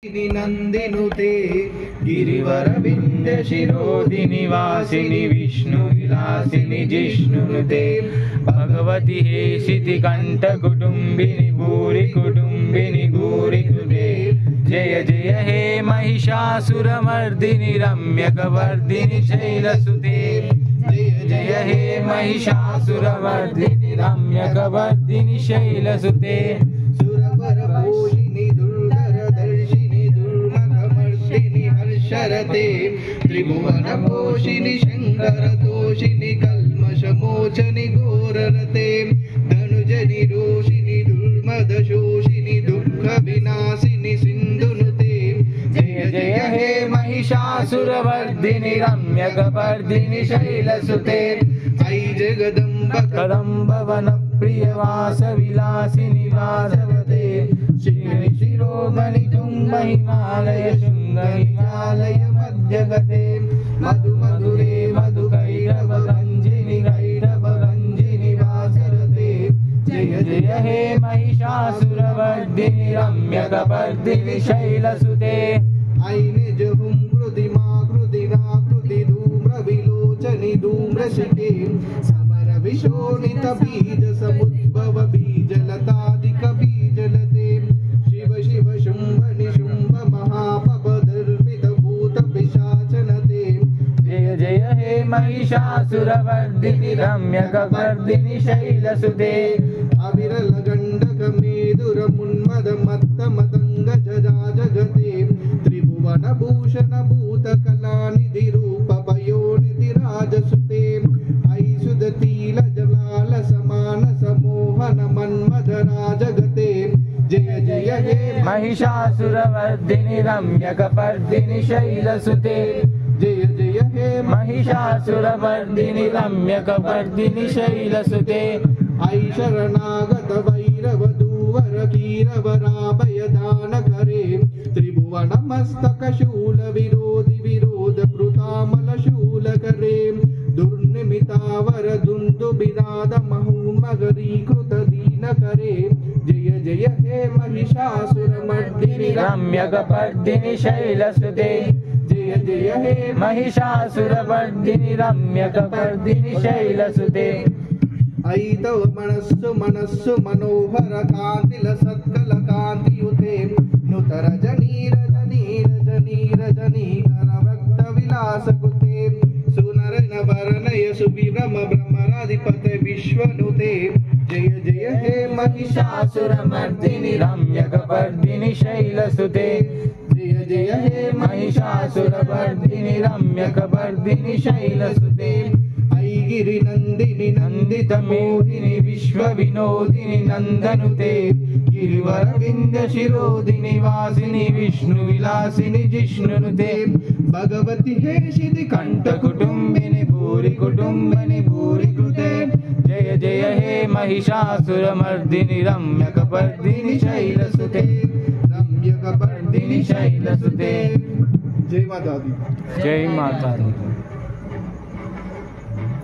नंदिनुते गिरिवर विंध्य शिरोधिनि वासिनि विष्णु विलासिनि जिष्णुनुते भगवति हेशिति कंठ कुटुंबिनि भूरि कुटुंबिनि भूरि कृते जय जय हे महिषासुरमर्दिनि रम्यकवर्दिनि शैलसुते जय जय हे महिषासुरमर्दिनि रम्यकवर्दिनि शैलसुते सुरवरपोषिनि दुर्धरदर्शिनि दुर्मखमर्दिनि हर्षरते त्रिभुवनपोषिनि शङ्करतोषिनि कल्मषमोचनि घोररते धनुजनि रोषिनि दुर्मदशोषिनि दुःखविनाशिनि सिन्धुनुते जय जय हे महिषासुरवर्धिनि रम्यकवर्धिनि शैलसुते ऐ जगदम्ब कदम्ब वनप्रियवासविलासिनि वासवते शिखरि शिरोमणि तुङ्ग हिमालय शृङ्ग हिमालय मध्यगते मधु मधुरे मधुकैरवगञ्जिनि गैरवगञ्जिनि वासरते जय जय हे महिषासुरवर्धिनि रम्यकवर्धिनि शैलसुते ऐ निजहुं कृतिमाकृतिनाकृति धूम्रविलोचनि धूम्रशिखे समरविशोणित बीजसमुद्भव बीजलतादिक बीजलते शिव शिव शुम्भ निशुम्भ महापवदर्पित भूत पिशाचनते जय जय हे महिषासुरवर्धिनि रम्यकवर्धिनि शैलसुते अविरल गण्डक मेदुर मुन्मद मत्त मतंग जजा जगते त्रिभुवन भूषण भूत कलानिधि रूप पयोनिधि राजसुते ऐ सुदतील जलाल समान समोहन मन्मथ राजगते जय जय हे महिषासुरवर्धिनि रम्यकवर्धिनि शैलसुते जय जय हे महिषासुरवर्धिनि रम्यकवर्धिनि शैलसुते ऐ शरणागत वैरव दूवर कीरवराभय दान करे त्रिभुवन मस्तक शूल विरोधि विरोध कृतामल शूल करे दुर्निमितावर दुंदु विनाद महूमगरीकृत दीन करे जय जय हे महिषासुरमर्दिनि रम्यकवर्धिनि शैलसुते जय जय हे महिषासुरवर्धिनि रम्यकवर्धिनि शैलसुते ऐ तव मनस्सु मनस्सु मनोहर कांतिल सत्कल कांतियुते नुत रजनी रजनी रजनी रजनी कर रक्त विलास कुते सुनर नवरनय सुविभ्रम भ्रमराधिपते विश्वनुते जय जय हे महिषासुरमर्दिनि रम्यकवर्धिनि शैलसुते जय जय हे महिषासुरवर्धिनि रम्यकवर्धिनि शैलसुते गिरि नंदिनि नंदित मोहिनि विश्व विनोदिनि नंदनुते गिरिवर विंध्य शिरोधिनि वासिनि विष्णु विलासिनि जिष्णुनुते भगवति हेशिति कंठ कुटुंबिनि भूरि कुटुंबिनि भूरि कृते जय जय हे महिषासुरमर्दिनि रम्यकवर्धिनि शैलसुते रम्यकवर्धिनि शैलसुते जय माता दी जय माता दी।